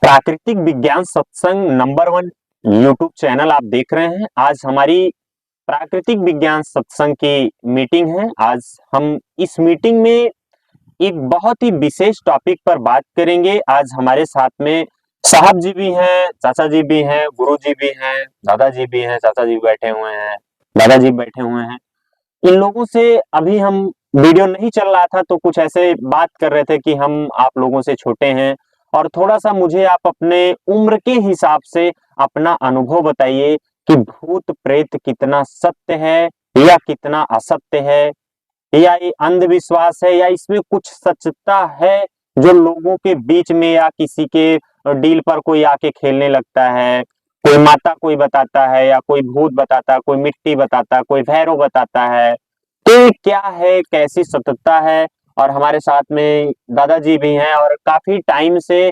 प्राकृतिक विज्ञान सत्संग नंबर 1 यूट्यूब चैनल आप देख रहे हैं। आज हमारी प्राकृतिक विज्ञान सत्संग की मीटिंग है। आज हम इस मीटिंग में एक बहुत ही विशेष टॉपिक पर बात करेंगे। आज हमारे साथ में साहब जी भी हैं, चाचा जी भी हैं, गुरु जी भी हैं, दादाजी भी हैं, चाचा जी बैठे हुए हैं, दादाजी बैठे हुए हैं। इन लोगों से अभी हम वीडियो नहीं चल रहा था तो कुछ ऐसे बात कर रहे थे कि हम आप लोगों से छोटे हैं और थोड़ा-सा मुझे आप अपने उम्र के हिसाब से अपना अनुभव बताइए कि भूत-प्रेत कितना सत्य है या कितना असत्य है? या ये अंधविश्वास है या इसमें कुछ सच्चता है जो लोगों के बीच में या किसी के डील पर कोई आके खेलने लगता है, कोई माता कोई बताता है या कोई भूत बताता है, कोई मिट्टी बताता है, कोई भैरव बताता है। तो ये क्या है, कैसी सत्यता है? और हमारे साथ में दादाजी भी हैं और काफ़ी टाइम से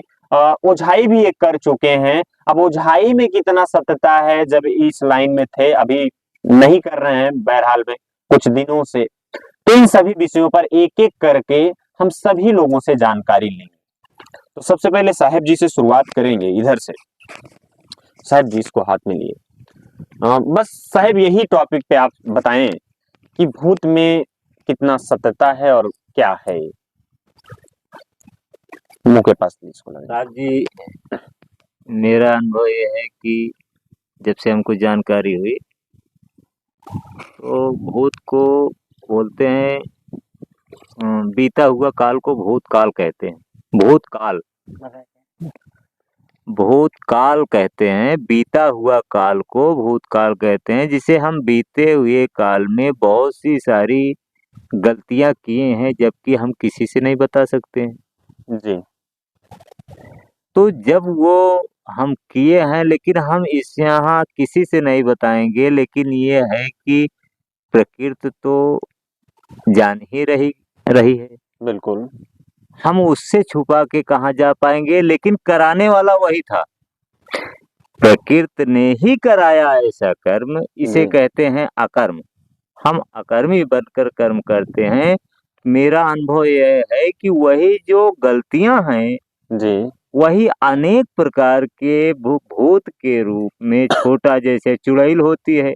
ओझाई भी ये कर चुके हैं। अब ओझाई में कितना सत्यता है जब इस लाइन में थे, अभी नहीं कर रहे हैं बहरहाल में कुछ दिनों से। तो इन सभी विषयों पर एक-एक करके हम सभी लोगों से जानकारी लेंगे। तो सबसे पहले साहेब जी से शुरुआत करेंगे इधर से। साहेब जी इसको हाथ में लिए। बस साहेब यही टॉपिक पे आप बताएं कि भूत में कितना सत्यता है और क्या है ये? मुंह के पास इसको लगा। साहब जी, मेरा अनुभव ये है कि जब से हमको जानकारी हुई तो भूत को बोलते हैं बीता हुआ काल को भूतकाल कहते हैं। भूतकाल कहते हैं, बीता हुआ काल को भूतकाल कहते हैं, जिसे हम बीते हुए काल में बहुत सी सारी गलतियां किए हैं जबकि हम किसी से नहीं बता सकते हैं। जी। तो जब वो हम किए हैं लेकिन हम इस यहाँ किसी से नहीं बताएंगे, लेकिन ये है कि प्रकृति तो जान ही रही रही है, बिल्कुल। हम उससे छुपा के कहाँ जा पाएंगे, लेकिन कराने वाला वही था। प्रकृति ने ही कराया ऐसा कर्म, इसे जी। कहते हैं अकर्म। हम अकर्मी बनकर कर्म करते हैं। मेरा अनुभव यह है कि वही जो गलतियां हैं जी। वही अनेक प्रकार के भूत के रूप में, छोटा जैसे चुड़ैल होती है,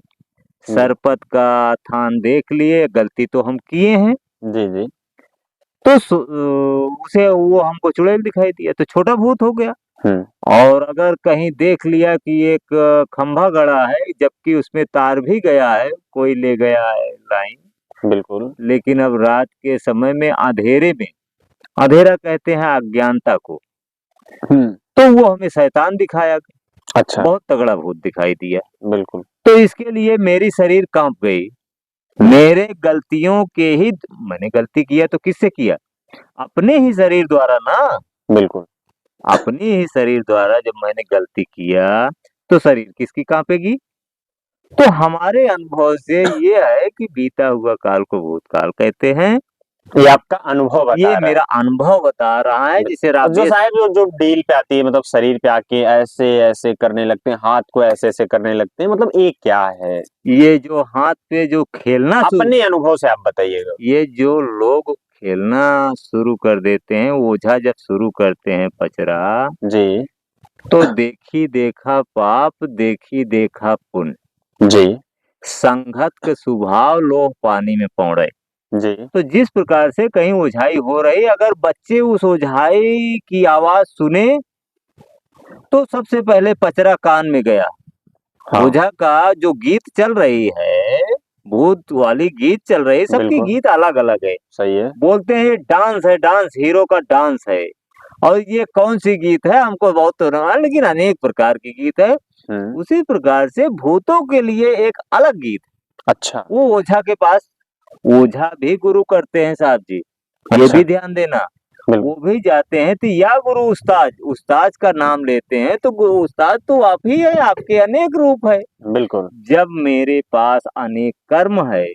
सरपत का थान देख लिए, गलती तो हम किए हैं, जी, जी। तो उसे वो हमको चुड़ैल दिखाई दिया तो छोटा भूत हो गया। और अगर कहीं देख लिया कि एक खंभा गड़ा है जबकि उसमें तार भी गया है, कोई ले गया है लाइन, बिल्कुल। लेकिन अब रात के समय में अंधेरे में, अंधेरा कहते हैं अज्ञानता को, तो वो हमें शैतान दिखाया गया। अच्छा। बहुत तगड़ा भूत दिखाई दिया। बिल्कुल। तो इसके लिए मेरी शरीर कांप गई। मेरे गलतियों के ही, मैंने गलती किया तो किससे किया? अपने ही शरीर द्वारा ना। बिल्कुल। अपनी ही शरीर द्वारा जब मैंने गलती किया तो शरीर किसकी कांपेगी? तो हमारे अनुभव से ये है कि बीता हुआ काल को भूतकाल कहते हैं। ये आपका अनुभव बता ये रहा है। मेरा अनुभव बता रहा है, जिसे और जो राबेस साहब जो डील पे आती है, मतलब शरीर पे आके ऐसे ऐसे करने लगते हैं, हाथ को ऐसे ऐसे करने लगते हैं, मतलब ये क्या है? ये जो हाथ पे जो खेलना अपने अनुभव से आप बताइएगा। ये जो लोग खेलना शुरू कर देते हैं, ओझा जब शुरू करते हैं पचरा, जी। तो देखी देखा पाप, देखी देखा पुण्य। जी। संघत के स्वभाव लोह पानी में पौड़े। जी। तो जिस प्रकार से कहीं ओझाई हो रही, अगर बच्चे उस ओझाई की आवाज सुने तो सबसे पहले पचरा कान में गया। हाँ। ओझा का जो गीत चल रही है, भूत वाली गीत चल रही है, सबकी बिल्कुल। गीत अलग अलग है। सही है। बोलते हैं ये डांस है, डांस हीरो का डांस है, और ये कौन सी गीत है हमको बहुत तो ना, लेकिन अनेक प्रकार की गीत है। उसी प्रकार से भूतों के लिए एक अलग गीत। अच्छा। वो ओझा के पास, ओझा भी गुरु करते हैं साहब जी, ये अच्छा। भी ध्यान देना। बिल्कुल। वो भी जाते हैं तो या गुरु उस्ताद, उस्ताद का नाम लेते हैं तो उस्ताद तो आप ही है, आपके अनेक रूप है। बिल्कुल। जब मेरे पास अनेक कर्म है,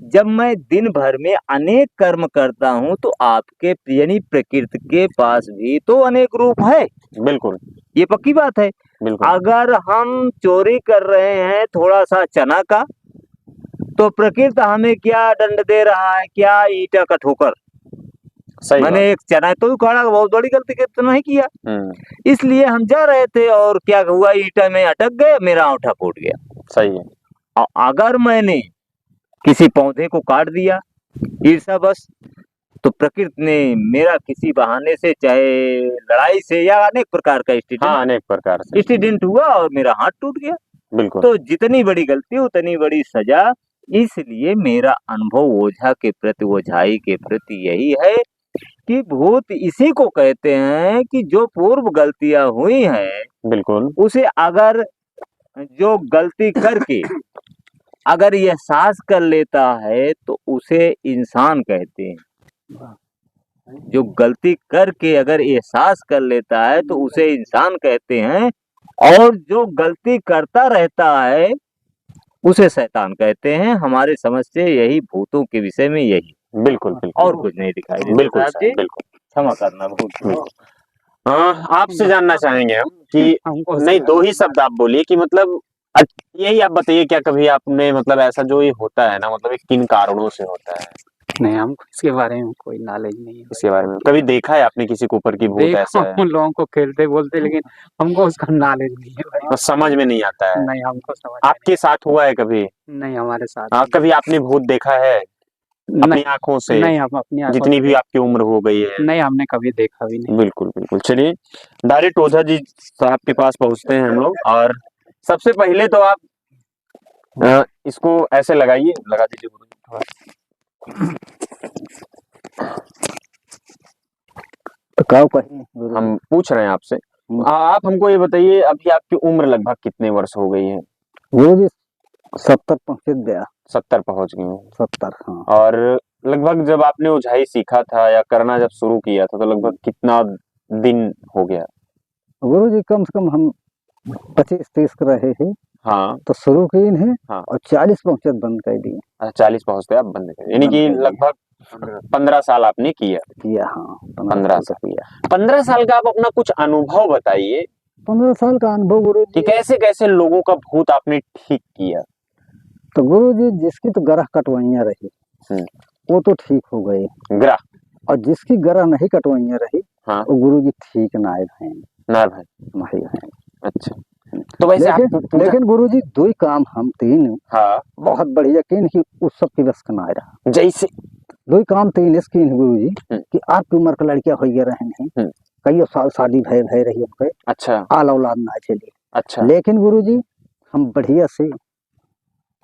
जब मैं दिन भर में अनेक कर्म करता हूँ, तो आपके यानी प्रकृति के पास भी तो अनेक रूप है। बिल्कुल। ये पक्की बात है। बिल्कुल। अगर हम चोरी कर रहे हैं थोड़ा सा चना का, तो प्रकृति हमें क्या दंड दे रहा है? क्या ईंटा का ठोकर। सही मैंने एक चना तो उखाड़ा, बहुत बड़ी गलती तो नहीं किया। इसलिए हम जा रहे थे और क्या हुआ, ईंटा में अटक गए, मेरा अंगूठा फूट गया। सही है। और अगर मैंने किसी पौधे को काट दिया ईर्ष्यावश, तो प्रकृति ने मेरा किसी बहाने से, चाहे लड़ाई से या अनेक प्रकार का अनेक प्रकार से एक्सीडेंट हुआ और मेरा हाथ टूट गया। बिल्कुल। तो जितनी बड़ी गलती उतनी बड़ी सजा। इसलिए मेरा अनुभव ओझा के प्रति, ओझाई के प्रति यही है कि भूत इसी को कहते हैं कि जो पूर्व गलतियां हुई हैं, बिल्कुल, उसे अगर जो गलती करके अगर ये एहसास कर लेता है तो उसे इंसान कहते हैं। जो गलती करके अगर एहसास कर लेता है तो उसे इंसान कहते हैं, और जो गलती करता रहता है उसे शैतान कहते हैं। हमारे समझ से यही भूतों के विषय में यही। बिल्कुल बिल्कुल, और कुछ नहीं दिखाई देता। बिल्कुल साहब जी, बिल्कुल, क्षमा करना भूत। आपसे जानना चाहेंगे हम कि नहीं, 2 ही शब्द आप बोलिए कि मतलब यही आप बताइए, क्या कभी आपने मतलब ऐसा जो ये होता है ना, मतलब ये किन कारणों से होता है? नहीं, हमको इसके बारे में कोई नॉलेज नहीं है। इसके बारे में कभी देखा है आपने किसी के ऊपर की भूत ऐसा है? उन लोगों को खेलते बोलते, लेकिन हमको उसका नॉलेज नहीं है भाई। समझ में नहीं आता है। नहीं, हमको समझ में आपके साथ हुआ है कभी? नहीं, हमारे साथ कभी आपने भूत देखा है अपनी आंखों से? नहीं, हम अपनी आंखों जितनी से भी आपकी उम्र हो गई है। नहीं, हमने कभी देखा भी नहीं। बिल्कुल बिल्कुल, चलिए डायरेक्ट ओझा जी साहब के पास पहुंचते हैं हम लोग। और सबसे पहले तो आप इसको ऐसे लगाइए, लगा दीजिए गुरु जी। हम पूछ रहे हैं आपसे, आप हमको ये बताइए, अभी आपकी उम्र लगभग कितने वर्ष हो गई है? गुरु जी 70 पहुंच गया। 70 पहुंच गए हैं। 70, हाँ। और लगभग जब आपने ओझाई सीखा था या करना जब शुरू किया था, तो लगभग कितना दिन हो गया? गुरु जी कम से कम हम 25-30 कर रहे हैं। हाँ, तो शुरू की इन्हें। हाँ। और 40 पहुंचत बंद कर दिए। 40 पहुंचते आप बंद कर, यानी कि लगभग 15 साल आपने किया। हाँ, 15 साल किया। 15 साल का आप अपना कुछ अनुभव बताइए। 15 साल का अनुभव गुरु जी, कैसे कैसे लोगों का भूत आपने ठीक किया? तो गुरु जी जिसकी तो गरह कटवाइयां रही वो तो ठीक हो गए, ग्रह। और जिसकी गरह नहीं कटवाइयां रही, हाँ, वो गुरु जी ठीक नायब हैं। नायब है, नहीं है। अच्छा। तो वैसे लेकिन गुरु जी 2 काम हम 3 हाँ, बहुत बढ़िया कि इनकी उस सब की बस का ना रहा। जैसे 2 काम 3 इसकी गुरु जी कि आपकी उम्र का लड़कियां हो गया रहे हैं, कई साल शादी भय रही उनके। अच्छा। आल औलाद ना चली। अच्छा। लेकिन गुरु जी हम बढ़िया से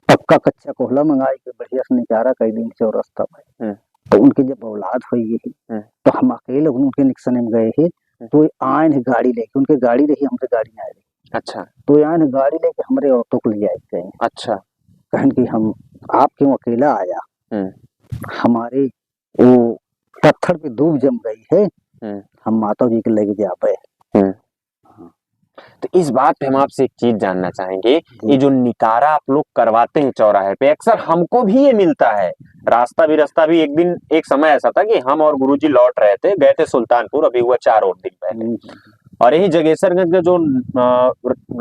पक्का कच्चा कोहला मंगाई के बढ़िया से निकारा कई दिन चौरस्ता में। तो उनकी जब औलाद हुई तो हम अकेले उनके निक्सन में गए हैं। तो आए हैं गाड़ी लेके, उनके गाड़ी रही, हमसे गाड़ी ना आई। अच्छा। तो आए हैं गाड़ी लेके हमारे ऑटो को ले आए। अच्छा। कहन कि हम आप क्यों अकेला आया, हमारे वो पत्थर पे डूब जम गई है, हम माता जी के लेके जावे। तो इस बात पे हम आपसे एक चीज जानना चाहेंगे, ये जो निकारा आप लोग करवाते हैं चौराहे पे, अक्सर हमको भी ये मिलता है। रास्ता भी एक दिन एक समय ऐसा था कि हम और गुरुजी लौट रहे थे, गए थे सुल्तानपुर, अभी हुआ 4 और दिन पहले। और यही जगेसरगंज का जो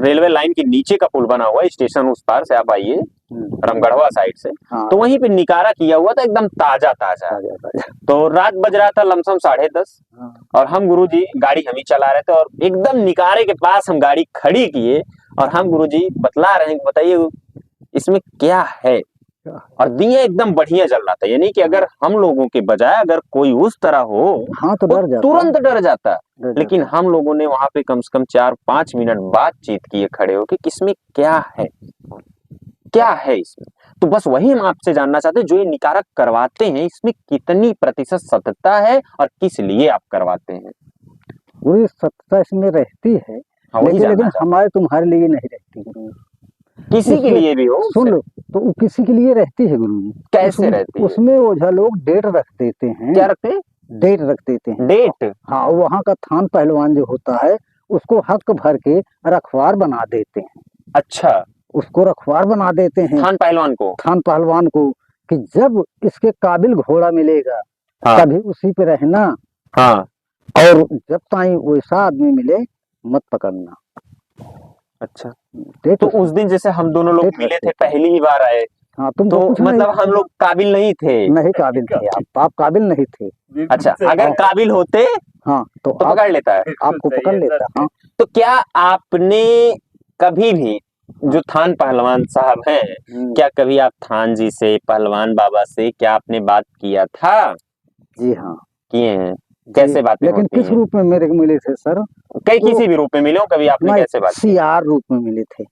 रेलवे लाइन के नीचे का पुल बना हुआ है, स्टेशन उस पार से आप आइए रामगढ़वा साइड से, तो वहीं पे निकारा किया हुआ था, एकदम ताजा ताजा। तो रात बज रहा था लमसम 10:30, और हम गुरुजी गाड़ी हम ही चला रहे थे, और एकदम निकारे के पास हम गाड़ी खड़ी किए, और हम गुरुजी बतला रहे हैं कि बताइए इसमें क्या है। और दिया एकदम बढ़िया जल रहा था, यानी कि अगर हम लोगों के बजाय अगर कोई उस तरह हो तो तुरंत डर जाता। लेकिन हम लोगों ने वहां पे कम से कम 4-5 मिनट बातचीत किए खड़े होके, किसमें क्या है, क्या है इसमें। तो बस वही हम आपसे जानना चाहते हैं, जो ये निकारा करवाते हैं इसमें कितनी प्रतिशत सत्यता है और किस लिए आप करवाते हैं? पूरी सत्यता इसमें रहती है। हाँ, लेकिन हमारे तुम्हारे लिए नहीं रहती। किसी के लिए भी हो, सुन लो, तो वो किसी के लिए रहती है गुरु जी। कैसे रहती है? उसमें ओझा लोग डेट रख देते हैं। क्या रखते हैं? डेट रख देते हैं। डेट? हाँ, वहाँ का थान पहलवान जो होता है उसको हक भर के रखवार बना देते हैं। अच्छा, उसको रखवार बना देते हैं थान पहलवान को कि जब इसके काबिल घोड़ा मिलेगा तभी उसी पे रहना। हाँ, और जब ताई वैसा आदमी मिले मत पकड़ना। अच्छा, तो उस दिन जैसे हम दोनों लोग मिले थे, पहली ही बार आए, हाँ तुम तो कुछ नहीं, मतलब हम लोग काबिल नहीं थे। नहीं काबिल थे आप काबिल नहीं थे। अच्छा, अगर काबिल होते हाँ तो तो आप पकड़ लेता है। आपको पकड़ लेता। हाँ तो क्या आपने कभी भी, जो थान पहलवान साहब हैं, क्या कभी आप थान जी से, पहलवान बाबा से क्या आपने बात किया था? जी हाँ किए हैं। कैसे बातें लेकिन होती किस हैं? रूप में मेरे को मिले थे सर? कई तो किसी भी रूप में मिले हो, कभी आपने नहीं, कैसे बात की? सीआर रूप में मिले थे।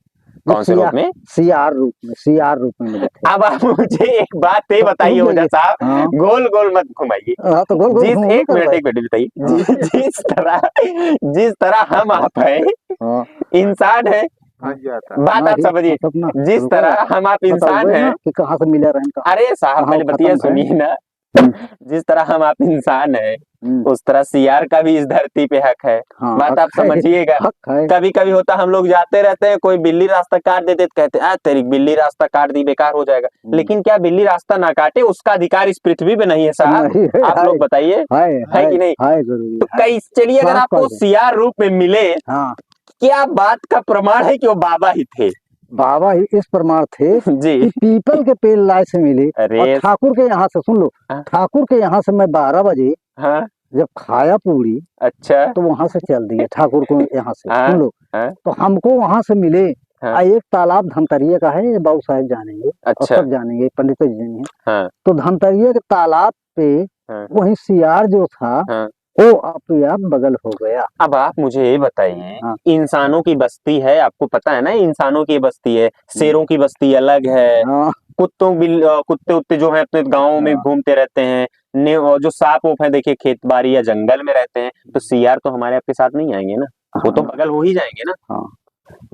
कौन से रूप में? सीआर रूप में मिले थे। अब आप मुझे एक बात ये बताइए रुक ओझा जाइए। साहब, हाँ गोल गोल मत घुमाइए। हाँ तो गोल गोल जिस घूमूंगा एक कर मिनट भाई। एक मिनट बताइए, हाँ जिस तरह हम आप हैं, हाँ इंसान है, बात आप समझिए, जिस तरह हम आप इंसान ना हैं। कि कहाँ से मिला रहन का। अरे साहब कहाँ पहले वो बतिया खत्म है। सुनिए ना। जिस तरह हम आप इंसान है, हम्म, उस तरह सीआर का भी इस धरती पे हक है। हाँ बात आप हक है, समझिएगा। हक है। कभी कभी होता हम लोग जाते रहते हैं, कोई बिल्ली रास्ता काट देते तो कहते हैं तेरी बिल्ली रास्ता काट दी, बेकार हो जाएगा। लेकिन क्या बिल्ली रास्ता ना काटे उसका अधिकार इस पृथ्वी पे नहीं है साहब? नहीं है, आप लोग बताइए, है कि नहीं? हाय गुरुजी तो कई, चलिए अगर साफ आपको कर दो। सीआर रूप में मिले, हाँ क्या बात का प्रमाण है कि वो बाबा ही थे? बाबा ही इस प्रमाण थे जी। कि पीपल के पेड़ लाए से मिले। अरे और ठाकुर के यहाँ से सुन लो, हाँ। ठाकुर के यहाँ से मैं 12 बजे हाँ जब खाया पूरी अच्छा तो वहां से चल दिए ठाकुर को यहाँ से। हाँ सुन लो, हाँ तो हमको वहां से मिले। हाँ एक तालाब धमतरिया का है, बाबू साहब जानेंगे और अच्छा सब जानेंगे, पंडित जी जानेंगे। हाँ तो धमतरिया के तालाब पे हाँ वही सियार जो था हाँ। वो अपने आप बगल हो गया। अब आप मुझे ये बताइए, हाँ। इंसानों की बस्ती है, आपको पता है ना, इंसानों की बस्ती है, शेरों की बस्ती अलग है, हाँ कुत्ते उत्ते जो है अपने गाँव में घूमते रहते हैं, और जो सांप ओप है देखिए खेत बाड़ी या जंगल में रहते हैं। तो सीआर तो हमारे आपके साथ नहीं आएंगे ना, वो तो बगल हो ही जाएंगे ना। हाँ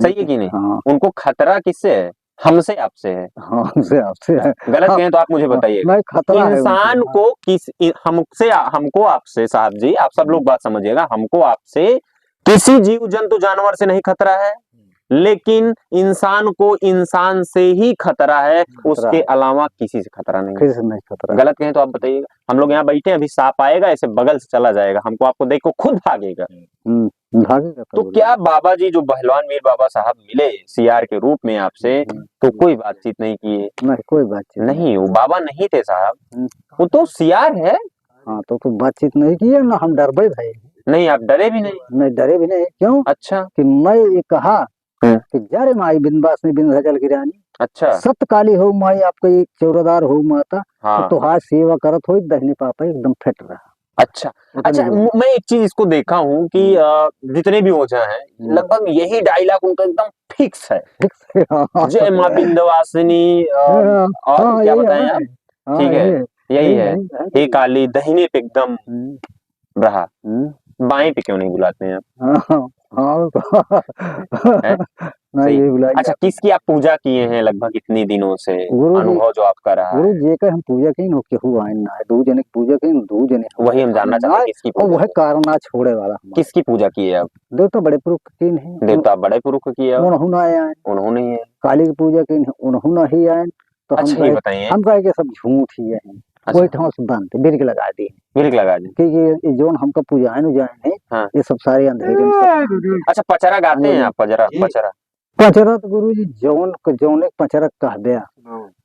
सही है कि नहीं? हाँ उनको खतरा किससे है? हमसे, आपसे है। हाँ हमसे आपसे है। गलत कहें तो आप मुझे बताइएगा। नहीं खतरा है इंसान उनको। को हमसे, हमको आपसे, साहब जी आप सब लोग बात समझिएगा, हमको आपसे किसी जीव जंतु जानवर से नहीं खतरा है, लेकिन इंसान को इंसान से ही खतरा है, उसके अलावा किसी से खतरा नहीं है। किसी से नहीं खतरा। गलत कहें तो आप बताइएगा। हम लोग यहाँ बैठे हैं, अभी सांप आएगा ऐसे बगल से चला जाएगा, हमको आपको देख को खुद भागेगा। भागेगा तो क्या बाबा जी जो पहलवान मीर बाबा साहब मिले सीआर के रूप में आपसे, तो कोई बातचीत नहीं किए? नहीं कोई बातचीत नहीं, वो बाबा नहीं थे साहब, वो तो सीआर है। हाँ तो बातचीत नहीं किए ना, हम डरबे भाई। नहीं आप डरे भी नहीं? नहीं डरे भी नहीं। क्यों? अच्छा कि मैं ये कहा कि जा रे माई बिंदास विंध्याचल की रानी, अच्छा सत काली हो माई आपका एक चौरादार हो माता, हाँ तो तुहार सेवा करत हो दहने पापा एकदम फिट रहा। अच्छा अच्छा। मैं एक चीज इसको देखा हूँ कि जितने भी ओझा हैं लगभग यही डायलॉग उनका एकदम फिक्स है, जय माँ विंध्यवासिनी, और क्या बताएं आप? ठीक है, यही है, हे काली दहिने पे एकदम रहा, बाएं पे क्यों नहीं बुलाते हैं आप? नहीं ये बुलाएंगे। अच्छा, किसकी आप पूजा किए हैं लगभग इतनी दिनों से, अनुभव जो आपका रहा है? गुरु जी का हम पूजा की नो केहू आए ना, दो जने की पूजा की, दो जने वही हम जानना चाहते हैं, किसकी और पूजा वह कारण छोड़े वाला हमारा। किसकी पूजा की है आप? देवता बड़े पुरुष की नहीं, देवता बड़े पुरुष की है, उन्होंने आए, उन्होंने ही है। काली की पूजा की उन्होंने ही आए। तो अच्छा ये बताइए, हम कहे कि सब झूठ ही है। कोई ठाव से बनते बिरक लगा दी, बिरक लगा दी कि ये जोन हमका पूजा है जाए हाँ। ये सब सारे अंधेरे में। अच्छा पचरा गाते हैं आप? पचरा पचरा पचरा तो गुरु जी जौन एक पचरा कह दिया,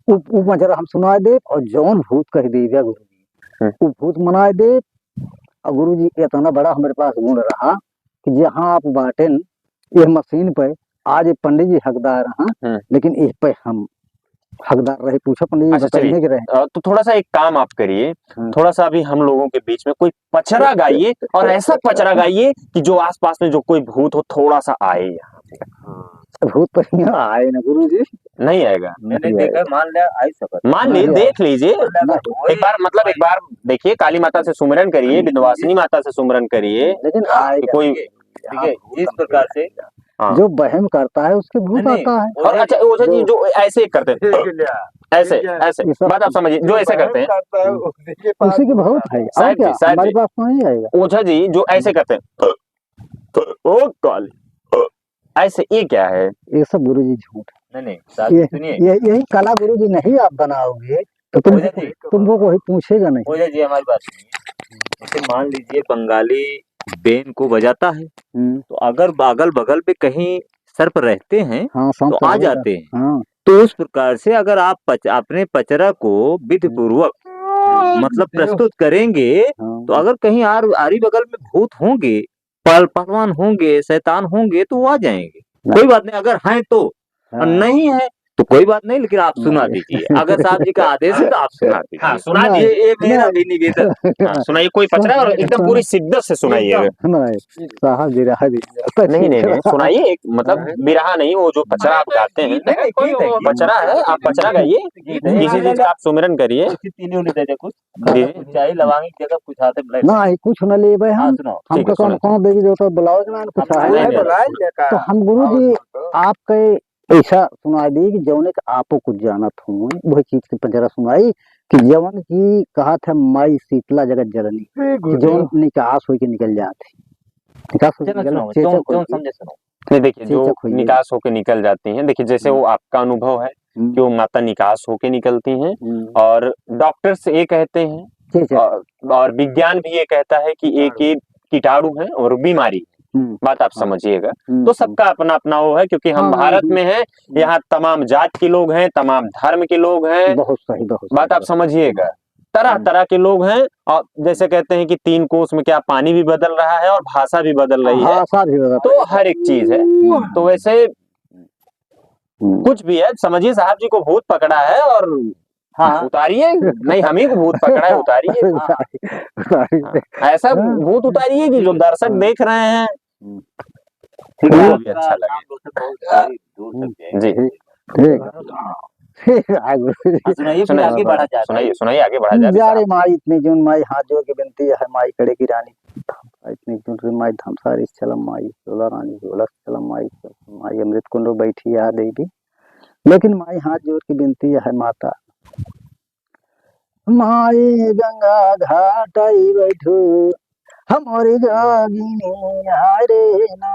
वो पचरा हम सुना दे, और जौन भूत कह दे दिया गुरु जी, वो भूत मना दे। और गुरु जी इतना बड़ा हमारे पास गुण रहा कि जहाँ आप बांटेन ये मशीन पे, आज ये पंडित जी हकदार हैं, लेकिन इस पे हम हकदार रहे। पूछो पंडित जी बताइए कि रहे। तो थोड़ा सा एक काम आप करिए, थोड़ा सा अभी हम लोगों के बीच में कोई पचरा गाइए, और ऐसा पचरा गाइए कि जो आसपास में जो कोई भूत हो थोड़ा सा आए यहाँ पे। भूत तो यहाँ आए ना गुरु जी, नहीं आएगा? नहीं देखा, मान लिया आई सकता, मान ली, देख लीजिए एक बार, मतलब एक बार देखिए, काली माता से सुमिरन करिए, विंध्यवासिनी माता से सुमिरन करिए, लेकिन कोई इस प्रकार से जो वहम करता है उसके भूत आता है। और अच्छा ओझा जी जो ऐसे करते हैं, ऐसे ऐसे बात आप समझिए, जो ऐसे करते हैं उसी के भूत है। साहब जी, साहब हमारे जी, पास तो नहीं आएगा। ओझा जी जो ऐसे करते हैं, ओ काली, ऐसे, ये क्या है? ये सब गुरु जी झूठ। नहीं यही कला गुरु जी नहीं आप बनाओगे तो तुमको कोई पूछेगा नहीं। ओझा जी हमारी बात सुनिए, जैसे मान लीजिए बंगाली बेन को बजाता है, तो अगर अगल बगल पे कहीं सर्प रहते हैं हाँ, तो आ जाते हैं। हाँ। तो उस प्रकार से अगर आप अपने पचरा को विधि पूर्वक मतलब प्रस्तुत करेंगे, तो अगर कहीं आरी बगल में भूत होंगे, पहलवान होंगे, शैतान होंगे, तो वो आ जाएंगे। कोई बात नहीं, अगर हैं तो, और नहीं है तो कोई बात नहीं, लेकिन आप सुना दीजिए। अगर साहब जी का आदेश है तो आप सुना हाँ, दीजिए। सुना ये ये मेरा भी निवेदन। हाँ, सुनाइए कोई पचरा और एकदम पूरी शिद्दत से सुनाइएगा। साहब जी रहा दीजिए। नहीं नहीं नहीं सुनाइए, एक मतलब बिरहा नहीं, वो जो पचरा आप गाते हैं पचरा है, आप पचरा गाइए, किसी चीज का आप सुमिरन करिए। चाय लवांगी जगह कुछ आते ना कुछ न ले भाई हम ठीक है, हमको सुनो। कौन देगी जो तो ब्लाउज में कुछ नहीं, है नहीं, तो हम गुरु जी आपके ऐसा सुना दी कि जौने के आपको कुछ जानत हूँ वही चीज की जरा सुनाई कि जवन की कहा था माई शीतला जगत जननी कि जौन निकास होके निकल जाती निकास होके निकल चेचक होके नहीं देखिए, जो चेचक हुई है। निकास होके निकल जाती हैं, देखिए जैसे वो आपका अनुभव है कि वो माता निकास होके निकलती हैं, और डॉक्टर्स ये कहते हैं चेचक और विज्ञान भी ये कहता है कि एक ही कीटाणु है और बीमारी, बात आप समझिएगा। तो सबका अपना अपना वो है, क्योंकि हम भारत में हैं, यहाँ तमाम जात के लोग हैं, तमाम धर्म के लोग हैं, बहुत सही बात आप समझिएगा, तरह तरह के लोग हैं। और जैसे कहते हैं कि 3 कोस में क्या पानी भी बदल रहा है और भाषा भी बदल रही है, भाषा भी बदल तो हर एक चीज है। तो वैसे कुछ भी है, समझिए साहब जी को भूत पकड़ा है और हाँ उतारिए, नहीं हम ही को भूत पकड़ा है, उतारिए। ऐसा भूत उतारिए कि जो दर्शक देख रहे हैं उनको भी अच्छा लगे। जी सुनाइए, फिर आगे बढ़ा जाए। सुनाइए आगे बढ़ा जाए। जा रे माई इतनी जून माई हाथ जोड़ के विनती है माई कड़े की रानी इतनी जून रे माई धमसारी चलम माई झोला रानी झोला चलम माई माई अमृत कुंडो बैठी आ देवी, लेकिन माई हाथ जोड़ के विनती है माता माई गंगा घाट आई बैठो हमारी जोगिनी आए रे ना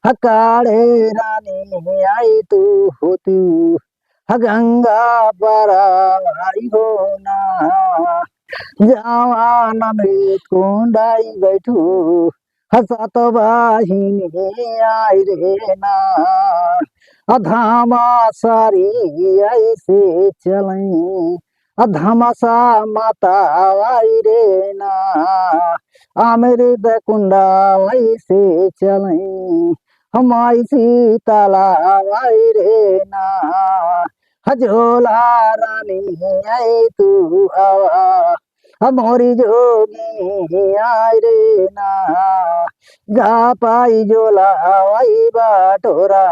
हकाड़े रानी आई तू हो तू गंगा पर आई हो ना जवान अमृत कुंडाई बैठू हसत बाहिनी आई रे ना अधामा सारी ऐसे चलई अधामसा माता आई रे ना अमृत कुंडा ऐसे चलई हमारी सीताला आई रे ना हजोला रानी आई तू आवा हमारी जोगी आई रे ना जा पाई जोला आई बाटोरा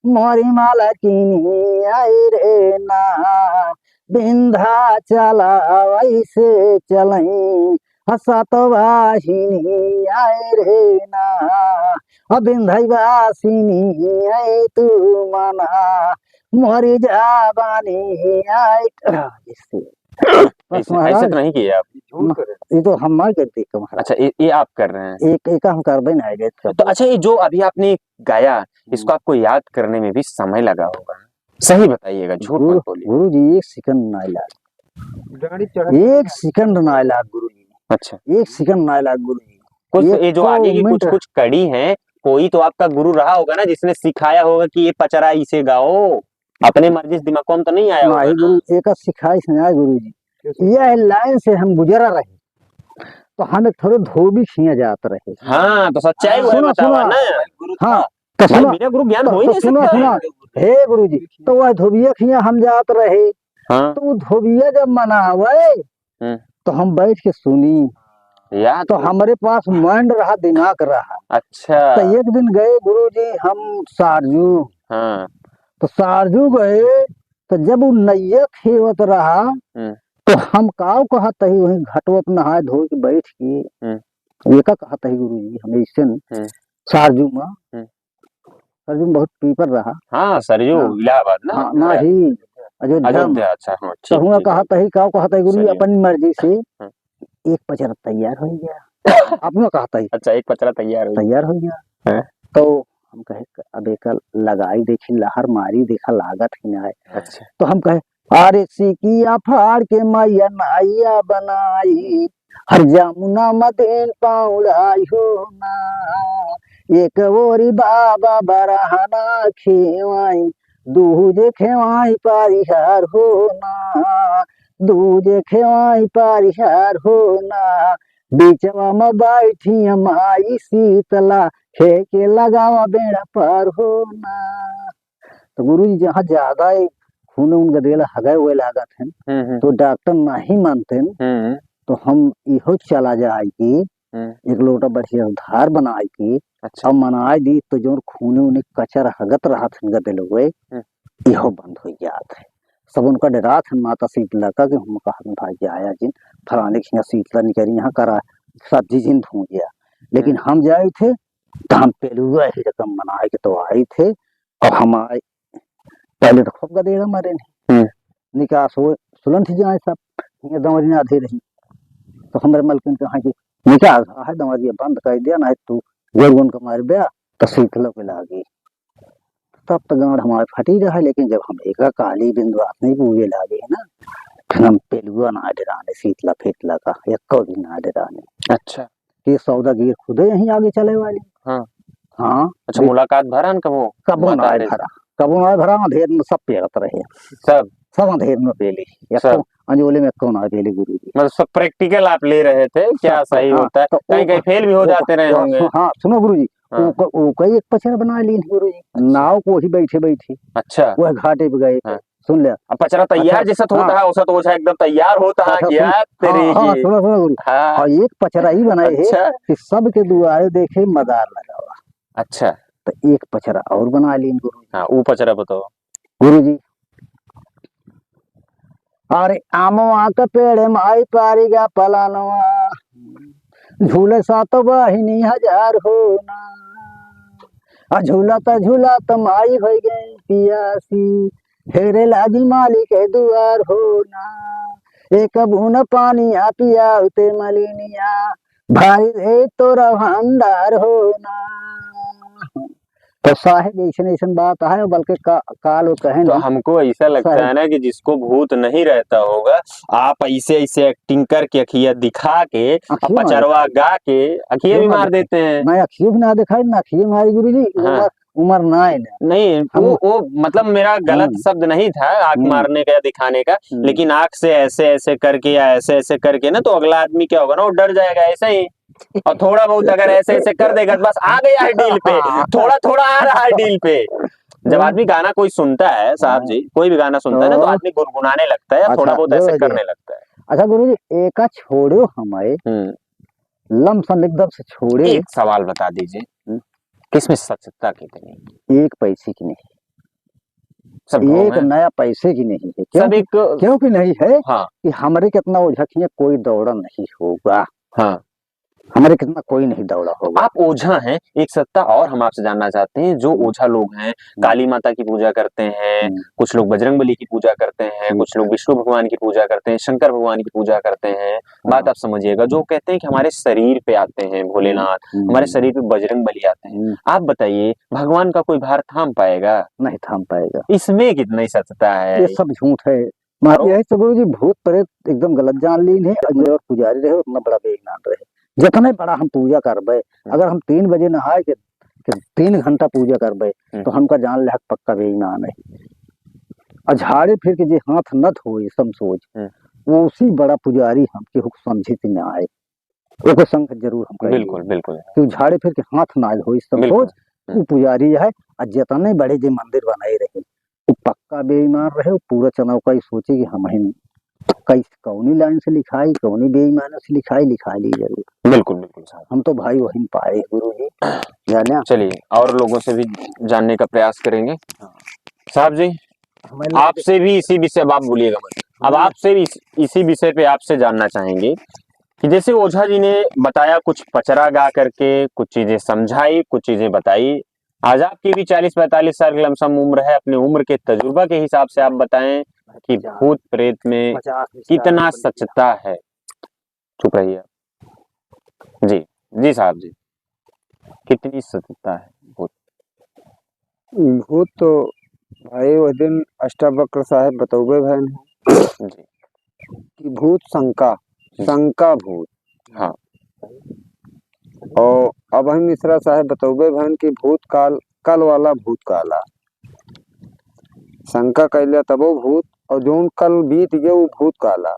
मोरी माला की आई रे ना बिंधा चला वैसे चलई हसत वाहिनी आए रे ना बिंधई वासिनी आए तू मना मोरी जाबानी आए ऐसे तो नहीं किए आप, ये तो हम मार करते अच्छा ये आप कर रहे हैं, एक हम कर बन आए तो अच्छा ये जो अभी आपने गाया इसको आपको याद करने में भी समय लगा होगा, सही बताइएगा, झूठ मत बोलिए। गुरु जी 1 सेकंड ना इलाज 1 सेकंड ना इलाज गुरु जी, अच्छा 1 सेकंड ना इलाज गुरु जी। कुछ ये जो आगे की कुछ कड़ी है, कोई तो आपका गुरु रहा होगा ना जिसने सिखाया होगा कि ये पचरा इसे गाओ, अपने मर्जी से दिमाग कौन तो नहीं आया होगा। गुरु एक सिखाई सुनाया गुरु जी, यह लाइन से हम गुजरा रहे तो हमें थोड़े धोबी खिया जाते रहे। हाँ तो सच्चाई वो बतावा ना। हाँ तो सुनो, बिना गुरु ज्ञान हो ही नहीं सुनो सकता। सुनो हे गुरु जी, तो वह धोबिया खिया हम जात रहे, हाँ तो धोबिया जब मनावे तो हम बैठ के सुनी, याद तो हमारे पास माइंड रहा दिमाग रहा। अच्छा तो एक दिन गए गुरु जी हम सारजू, हाँ तो सारजू गए तो जब वो नैया खेवत रहा तो हम काव कहत ही वही घटवत नहाए धो के बैठ के एका कहत ही गुरु जी हमें इससे सारजू में बहुत पीपर रहा। हाँ सरजू इलाहाबाद ना, हाँ ना ही अयोध्या। अच्छा हाँ तो हुआ कहत ही काव कहत ही गुरु जी अपनी मर्जी से एक पचरा तैयार हो गया अपना कहता ही। अच्छा एक पचरा तैयार हो गया तो हम कहे अब एक लगाई देखी लहर मारी देखा लागत ही ना है। अच्छा तो हम कहे अरे सिकिया फाड़ के मैया नाइया बनाई हर जामुना मदेन पाउड़ाई हो ना एक ओरी बाबा बरहना खेवाई दूजे खेवाई पारिहार होना, दूजे खेवाई पारिहार होना, बीचवा में बैठी माई शीतला, खे के लगावा बेड़ा पार होना। तो गुरु जी जहाँ ज्यादा खून उन गदेला हगाए हुए लागत है तो डॉक्टर नहीं मानते तो हम इहो चला जाए कि एक लोटा बढ़िया धार बनाए की अच्छा अब मनाए दी तो जो खूने उन्हें कचर हगत रहा थन गदे लोग इहो बंद हो जात है। सब उनका डरा थन माता शीतला का कि हम कहा भाई आया जिन फलाने की यहाँ शीतला निकली यहाँ करा सब्जी जिन धो गया, लेकिन हम जाए थे तो हम पेलुआ ही रकम बनाए के तो आए थे और हम आए पहले तो खूब गदेगा मरे नहीं निकास हो सुलन थी जाए सब ये दमरिया आधे रही तो हमारे मलकिन कहा कि निकास है दमरिया बंद कर दिया ना तू गोल को मार दिया तो शीतलों पे लागी। तब तो गाँव हमारे फटी रहा, लेकिन जब हम एक काली बिंदुवासिनी पूजे लागे है ना फिर हम पेलुआ ना डराने शीतला फेतला का या कभी ना डराने। अच्छा ये सौदागिर खुद यहीं आगे चले वाली। हाँ हाँ अच्छा मुलाकात भरा न कबो कबो ना भरा कबो ना भरा अंधेर में सब पेरत रहे सब अंधेर में पेली अंजोले में कौन आ पेली गुरु जी। मतलब सब प्रैक्टिकल आप ले रहे थे क्या सही होता है, कहीं कहीं फेल भी हो जाते रहे होंगे। हाँ सुनो गुरु जी कई एक पचरा बना ली गुरु जी नाव को ही बैठे बैठी अच्छा वह घाटे पे गए सुन ले अब पचरा तैयार जैसा होता है वैसा तो ओझा एकदम तैयार होता है क्या तेरे सुनो सुनो गुरु और एक पचरा ही बनाए है कि सबके दुआरे देखे मदार लगा हुआ। अच्छा तो एक पचरा और बना ली गुरु जी। हाँ वो पचरा बताओ गुरु जी। अरे आमवा का पेड़ माई पारिगा पलानवा, झूले सात वाहिनी हजार होना, झूला माई हो गई पियासी, फेरे लागी मालिक के दुआर होना, एक बून पानी आ पिया उते मलिनिया, भारी दे तोरा भंडार होना। तो साहेब ऐसा बात है बल्कि काल कहे तो हमको ऐसा लगता है ना कि जिसको भूत नहीं रहता होगा आप ऐसे ऐसे एक्टिंग करके अखिया दिखा के पचरवा गा के अखिया भी मार देते हैं। मैं अखिया भी ना दिखाई ना अखिया मारी गुरु जी। हाँ। उमर ना है नहीं वो मतलब मेरा गलत शब्द नहीं था आंख मारने का या दिखाने का, लेकिन आंख से ऐसे ऐसे करके या ऐसे ऐसे करके ना तो अगला आदमी क्या होगा ना वो डर जाएगा ऐसा ही। और थोड़ा बहुत अगर ऐसे ऐसे कर देगा बस आ गया है डील पे, थोड़ा थोड़ा आ रहा है डील पे। जब आदमी गाना कोई सुनता है साहब जी कोई भी गाना सुनता है ना तो आदमी गुनगुनाने लगता है थोड़ा बहुत ऐसे करने लगता है। अच्छा गुरु जी एक छोड़ो हमारे लमसम एकदम से छोड़े। एक सवाल बता दीजिए किसमें सच्चता कितनी? एक पैसे की नहीं सब एक नया पैसे की नहीं है क्योंकि नहीं है हाँ। कि हमारे कितना ओझा कोई दौड़ा नहीं होगा। हाँ हमारे कितना कोई नहीं दौड़ा होगा। आप ओझा हैं एक सत्ता और हम आपसे जानना चाहते हैं जो ओझा लोग हैं काली माता की पूजा करते हैं, कुछ लोग बजरंगबली की पूजा करते हैं, कुछ लोग विष्णु भगवान की पूजा करते हैं, शंकर भगवान की पूजा करते हैं। बात आप समझिएगा जो कहते हैं कि हमारे शरीर पे आते हैं भोलेनाथ, हमारे शरीर पे बजरंगबली आते हैं। आप बताइए भगवान का कोई भार थाम पाएगा? नहीं थाम पाएगा। इसमें कितनी सत्यता है? ये सब झूठ है। यही सब गुरु जी भूत प्रेत एकदम गलत जान ली है। पुजारी रहे उतना बड़ा बेईमान रहे जितने बड़ा हम पूजा करबे अगर हम 3 बजे नहाए के 3 घंटा पूजा करबे तो हमका जान ले पक्का बेईमान है। और झाड़े फिर के जे हाथ न धोए समझोज वो उसी बड़ा पुजारी हमके हुक समझे से न आए वो संग जरूर हम बिल्कुल बिल्कुल क्यों झाड़े फिर के हाथ ना धोए समझोज वो पुजारी है। और जितने बड़े जे मंदिर बनाए रहे वो पक्का बेईमान रहे। वो पूरा चनाव का सोचे कि हम कौनी लाइन से लिखाई कौनी बेईमानों से लिखाई ली जरूर। बिल्कुल बिल्कुल साहब हम तो भाई वहीं पाए गुरु जी जाने। चलिए और लोगों से भी जानने का प्रयास करेंगे। साहब जी आपसे भी इसी विषय आप भूलिएगा मत। अब आपसे भी इसी विषय पे आपसे जानना चाहेंगे कि जैसे ओझा जी ने बताया कुछ पचरा गा करके कुछ चीजें समझाई कुछ चीजें बताई। आज आपकी भी 40-45 साल की लमसम उम्र है। अपनी उम्र के तजुर्बा के हिसाब से आप बताएं कि भूत प्रेत में कितना सच्चता है। चुप रहिए जी जी साहब जी कितनी सच्चता है भूत तो भाई उस दिन अष्टावक्र साहब बतौबे भैन जी कि भूत शंका भूत। हाँ और अब हम मिश्रा साहब बतौबे भैन कि भूत काल वाला भूत काला। शंका कैले तबो भूत, और जोन कल बीत गए वो भूत काला।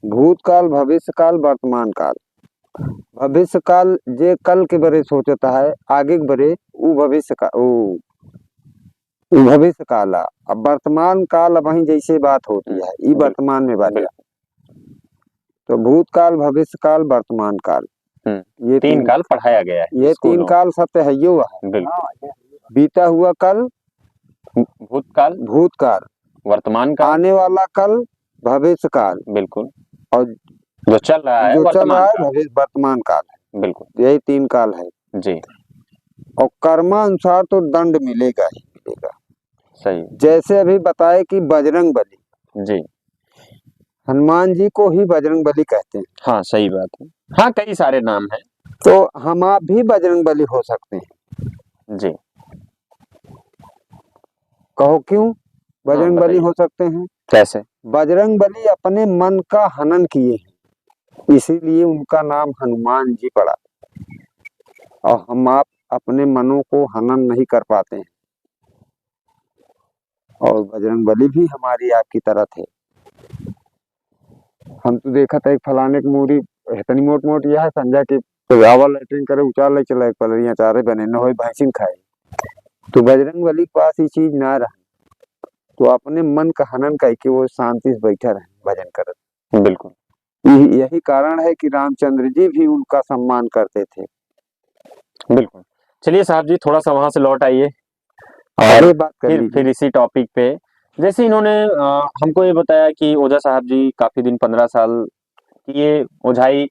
भूतकाल, भविष्य काल, वर्तमान काल। भविष्य काल जे कल के बारे सोचता है, आगे के बारे वो भविष्य का वो भविष्य काला। अब वर्तमान काल अब वही जैसे बात होती है, ये वर्तमान में बात है। तो भूतकाल, भविष्य काल, वर्तमान काल, ये तीन काल पढ़ाया गया है। ये तीन काल सत्य है यो है। बिल्कुल। बीता हुआ कल भूतकाल, भूतकाल, वर्तमान काल, आने वाला कल भविष्य काल, बिल्कुल, और जो चल रहा है वर्तमान काल है। बिल्कुल, यही तीन काल है जी। और कर्मानुसार तो दंड मिलेगा ही मिलेगा। सही। जैसे अभी बताए कि बजरंग बली, जी, हनुमान जी को ही बजरंग बली कहते हैं। हाँ सही बात है। हाँ, कई सारे नाम हैं। तो हम आप भी बजरंग बली हो सकते हैं। जी, कहो क्यों बजरंग बली हो सकते हैं? कैसे? बजरंग बली अपने मन का हनन किए हैं, इसीलिए उनका नाम हनुमान जी पड़ा। और हम आप अपने मनों को हनन नहीं कर पाते हैं, और बजरंग बली भी हमारी आपकी तरह थे। हम तो देखा था एक फलाने की मूरी इतनी मोट मोट यह है संजय की, तो आवा लैट्रिन करे उचार ले चला, एक पलरियां चारे बने न हो भैंसिन खाए। तो बजरंग बली के पास ये चीज ना रहे, तो अपने मन का हनन करके वो शांति से बैठा रहे भजन कर। बिल्कुल, यही कारण है कि रामचंद्र जी भी उनका सम्मान करते थे। बिल्कुल। चलिए साहब जी, थोड़ा सा वहां से लौट आइए और बात फिर इसी टॉपिक पे। जैसे इन्होंने हमको ये बताया कि ओझा साहब जी काफी दिन 15 साल किए ओझाई,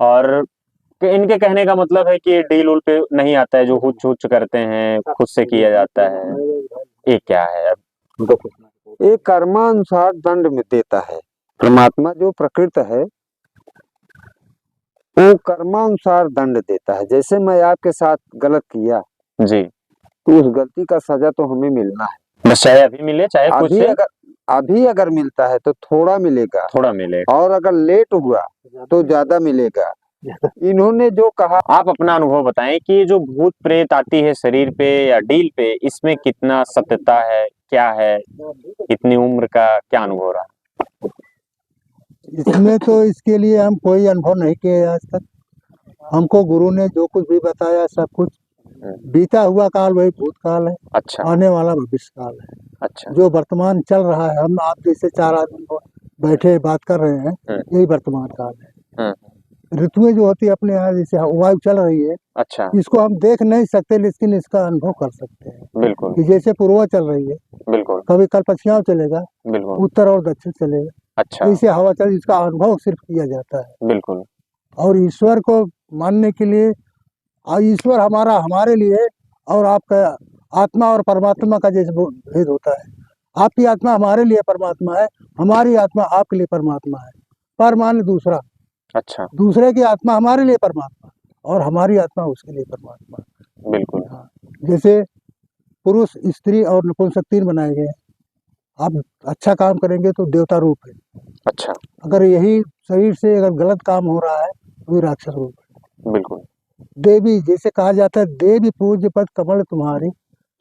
और इनके कहने का मतलब है कि डील उल पे नहीं आता है, जो हुच हुच करते हैं खुद से किया जाता है। ये क्या है? अब एक कर्मानुसार दंड में देता है परमात्मा, जो प्रकृत है वो कर्मानुसार दंड देता है। जैसे मैं आपके साथ गलत किया जी, तो उस गलती का सजा तो हमें मिलना है, बस चाहे अभी मिले चाहे कुछ अभी अगर मिलता है तो थोड़ा मिलेगा, और अगर लेट हुआ तो ज्यादा मिलेगा। इन्होंने जो कहा, आप अपना अनुभव बताएं कि जो भूत प्रेत आती है शरीर पे या डील पे, इसमें कितना सत्यता है, क्या है, कितनी उम्र का क्या अनुभव रहा? इसमें तो इसके लिए हम कोई अनुभव नहीं किए आज तक। हमको गुरु ने जो कुछ भी बताया सब कुछ बीता हुआ काल वही भूतकाल है। अच्छा, आने वाला भविष्य काल है। अच्छा, जो वर्तमान चल रहा है, हम आप जैसे चार आदमी बैठे बात कर रहे हैं, यही वर्तमान काल है। ऋतुएं जो होती है अपने यहाँ, जैसे वायु चल रही है, अच्छा, इसको हम देख नहीं सकते लेकिन इसका अनुभव कर सकते हैं। बिल्कुल, कि जैसे पूर्वा चल रही है, बिल्कुल, कभी कल पश्चिम चलेगा, बिल्कुल, उत्तर और दक्षिण चलेगा, अच्छा, ऐसे हवा चल, इसका अनुभव सिर्फ किया जाता है। बिल्कुल, और ईश्वर को मानने के लिए, ईश्वर हमारे लिए, और आपका आत्मा और परमात्मा का जैसे भेद होता है, आपकी आत्मा हमारे लिए परमात्मा है, हमारी आत्मा आपके लिए परमात्मा है। पर मान दूसरा, अच्छा, दूसरे की आत्मा हमारे लिए परमात्मा और हमारी आत्मा उसके लिए परमात्मा। बिल्कुल, हाँ, जैसे पुरुष स्त्री और नपुंसक तीन बनाए गए हैं। आप अच्छा काम करेंगे तो देवता रूप है, अच्छा, अगर यही शरीर से अगर गलत काम हो रहा है तो ये राक्षस रूप है। बिल्कुल, देवी, जैसे कहा जाता है, देवी पूज्य पद कमल तुम्हारी,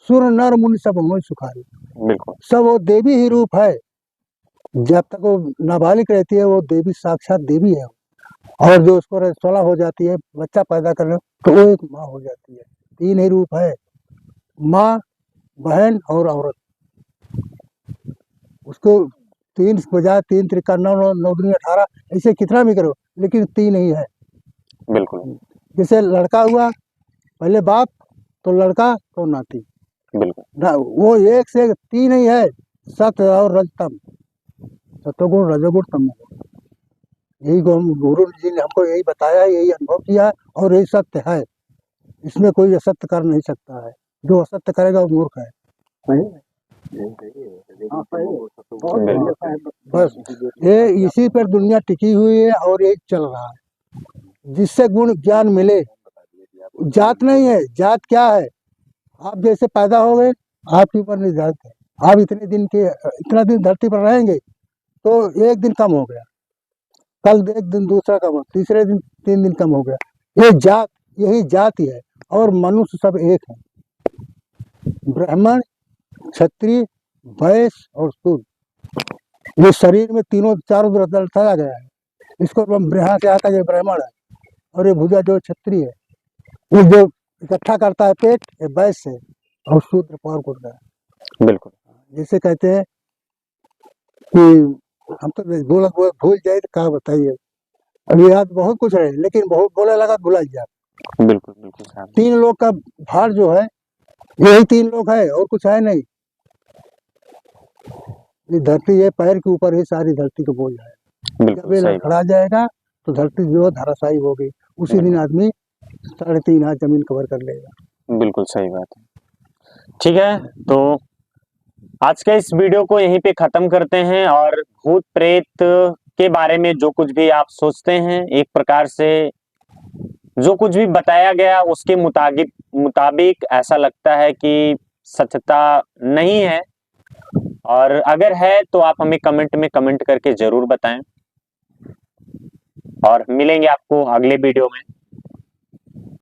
सुर नर मुनि सब मोहि सुखारी। बिल्कुल, सब वो देवी ही रूप है। जब तक वो नाबालिग रहती है वो देवी साक्षात देवी है, और जो उसको 16 हो जाती है, बच्चा पैदा करने, तो वो एक माँ हो जाती है। तीन ही रूप है, माँ, बहन और औरत। उसको तीन बजाय तीन त्रिका 9 9 दूनी 18, ऐसे कितना भी करो लेकिन तीन ही है। बिल्कुल, जैसे लड़का हुआ, पहले बाप, तो लड़का तो नाती, बिल्कुल, वो एक से तीन ही है, सत्य और रजतम, सत्वगुण रजोगुण तमोगुण। यही गुरु जी ने हमको यही बताया है, यही अनुभव किया है, और यही सत्य है। इसमें कोई असत्य कर नहीं सकता है, जो असत्य करेगा वो मूर्ख है। बस ये इसी पर दुनिया टिकी हुई है और ये चल रहा है, जिससे गुण ज्ञान मिले। जात नहीं है, जात क्या है? आप जैसे पैदा हो गए, आपके ऊपर निर्धारित है। आप इतना दिन धरती पर रहेंगे तो एक दिन कम हो गया, कल एक दिन दूसरा कम हो, तीसरे दिन 3 दिन कम हो गया। ये जात, यही जाति है, और मनुष्य सब एक है। ब्राह्मण, क्षत्रिय, वैश्य और शूद्र, ये शरीर में तीनों चारों तरफ दर्शाया गया है। इसको यहाँ से आता है ये ब्राह्मण है, और ये भुजा जो क्षत्रिय है, ये जो इकट्ठा करता है पेट, ये वैश्य है, और शूद्र पार करता है। बिल्कुल। जैसे कहते हैं कि हम तो भूल जाए तो क्या बताइए, अब याद बहुत कुछ है, लेकिन बहुत बोले लगा भुला जाए। बिल्कुल बिल्कुल साहब। 3 लोग का भार जो है, यही 3 लोग है, और कुछ है नहीं। ये धरती है, पैर के ऊपर ही सारी धरती को बोझ है। जब बिल्कुल ये सही लड़खड़ा जाएगा तो धरती जो है धराशायी होगी, उसी दिन आदमी 3.5 हाथ जमीन कवर कर लेगा। बिल्कुल सही बात है। ठीक है, तो आज का इस वीडियो को यहीं पे खत्म करते हैं, और भूत प्रेत के बारे में जो कुछ भी आप सोचते हैं, एक प्रकार से जो कुछ भी बताया गया उसके मुताबिक ऐसा लगता है कि सत्यता नहीं है, और अगर है तो आप हमें कमेंट में कमेंट करके जरूर बताएं, और मिलेंगे आपको अगले वीडियो में।